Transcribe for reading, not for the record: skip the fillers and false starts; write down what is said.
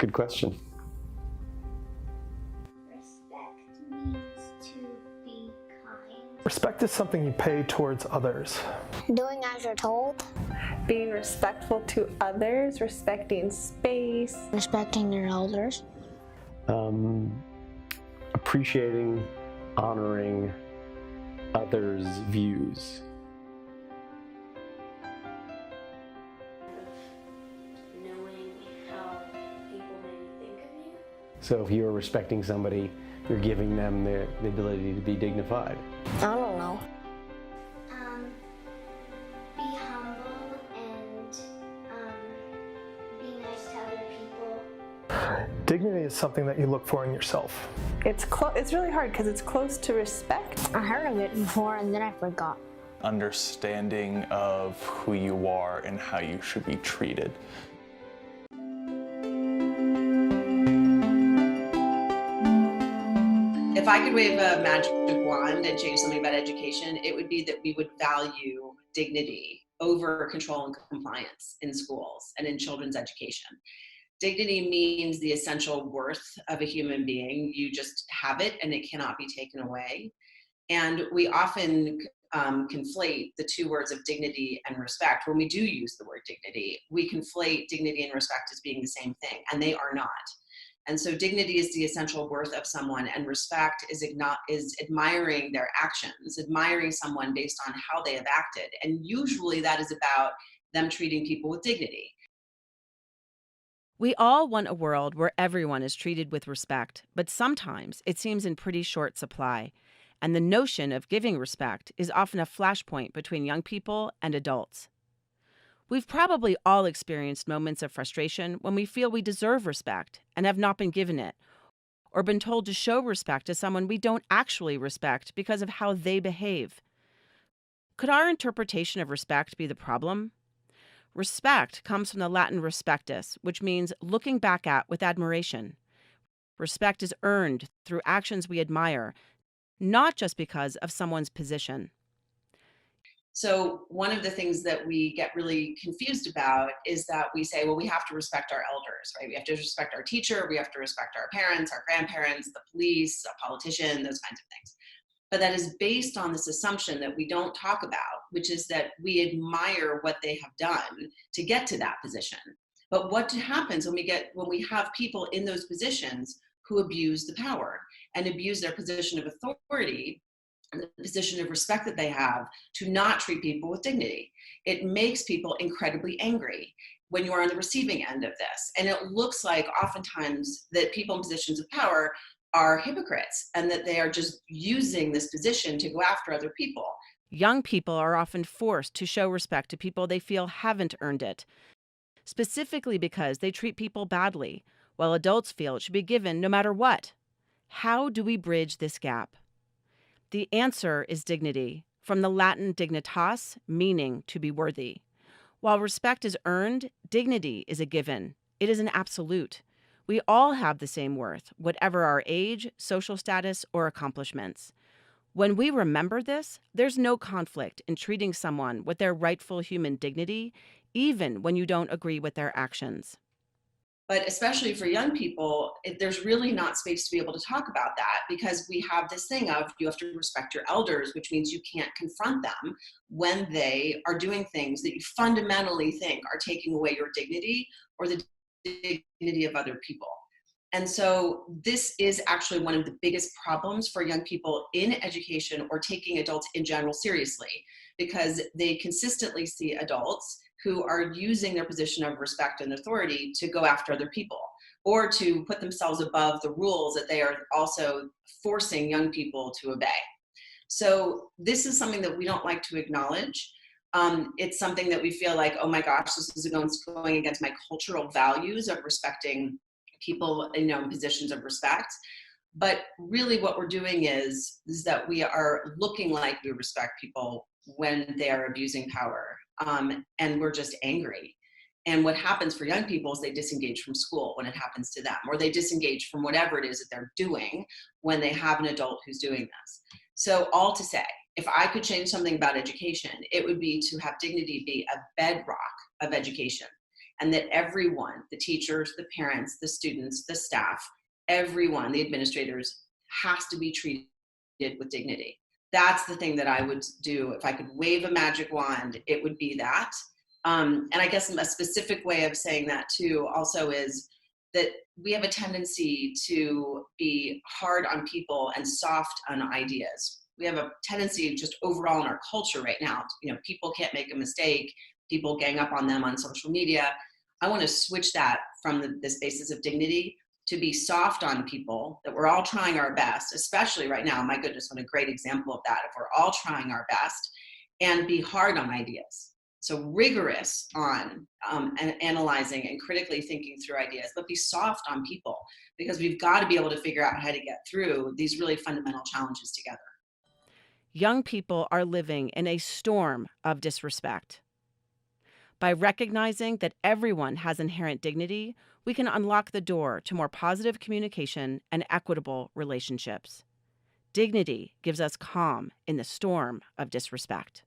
good question. Respect means to be kind. Respect is something you pay towards others. Doing as you're told. Being respectful to others, respecting space. Respecting your elders. Appreciating, honoring others' views. Knowing how people maybe think of you. So if you're respecting somebody, you're giving them the ability to be dignified. I don't know. Be humble and be nice to other people. Dignity is something that you look for in yourself. It's really hard because it's close to respect. I heard of it before and then I forgot. Understanding of who you are and how you should be treated. If I could wave a magic wand and change something about education, it would be that we would value dignity over control and compliance in schools and in children's education. Dignity means the essential worth of a human being. You just have it and it cannot be taken away. And we often conflate the two words of dignity and respect. When we do use the word dignity, we conflate dignity and respect as being the same thing, and they are not. And so dignity is the essential worth of someone, and respect is admiring their actions, admiring someone based on how they have acted. And usually that is about them treating people with dignity. We all want a world where everyone is treated with respect, but sometimes it seems in pretty short supply. And the notion of giving respect is often a flashpoint between young people and adults. We've probably all experienced moments of frustration when we feel we deserve respect and have not been given it, or been told to show respect to someone we don't actually respect because of how they behave. Could our interpretation of respect be the problem? Respect comes from the Latin respectus, which means looking back at with admiration. Respect is earned through actions we admire, not just because of someone's position. So one of the things that we get really confused about is that we say, well, we have to respect our elders, right? We have to respect our teacher, we have to respect our parents, our grandparents, the police, a politician, those kinds of things. But that is based on this assumption that we don't talk about, which is that we admire what they have done to get to that position. But what happens when we have people in those positions who abuse the power and abuse their position of authority and the position of respect that they have to not treat people with dignity? It makes people incredibly angry when you are on the receiving end of this. And it looks like oftentimes that people in positions of power are hypocrites and that they are just using this position to go after other people. Young people are often forced to show respect to people they feel haven't earned it, specifically because they treat people badly, while adults feel it should be given no matter what. How do we bridge this gap? The answer is dignity, from the Latin dignitas, meaning to be worthy. While respect is earned, dignity is a given. It is an absolute. We all have the same worth, whatever our age, social status, or accomplishments. When we remember this, there's no conflict in treating someone with their rightful human dignity, even when you don't agree with their actions. But especially for young people, there's really not space to be able to talk about that, because we have this thing of you have to respect your elders, which means you can't confront them when they are doing things that you fundamentally think are taking away your dignity or the dignity of other people. And so this is actually one of the biggest problems for young people in education or taking adults in general seriously, because they consistently see adults who are using their position of respect and authority to go after other people or to put themselves above the rules that they are also forcing young people to obey. So this is something that we don't like to acknowledge. It's something that we feel like, oh my gosh, this is going against my cultural values of respecting people in positions of respect. But really what we're doing is that we are looking like we respect people when they are abusing power. And we're just angry. And what happens for young people is they disengage from school when it happens to them, or they disengage from whatever it is that they're doing when they have an adult who's doing this. So all to say, if I could change something about education, it would be to have dignity be a bedrock of education. and that everyone, the teachers, the parents, the students, the staff, everyone, the administrators, has to be treated with dignity. That's the thing that I would do. If I could wave a magic wand, it would be that. And I guess a specific way of saying that too also is that we have a tendency to be hard on people and soft on ideas. We have a tendency just overall in our culture right now, people can't make a mistake, people gang up on them on social media. I want to switch that from this basis of dignity to be soft on people, that we're all trying our best, especially right now. My goodness, what a great example of that. If we're all trying our best, and be hard on ideas. So rigorous on and analyzing and critically thinking through ideas, but be soft on people, because we've got to be able to figure out how to get through these really fundamental challenges together. Young people are living in a storm of disrespect. By recognizing that everyone has inherent dignity, we can unlock the door to more positive communication and equitable relationships. Dignity gives us calm in the storm of disrespect.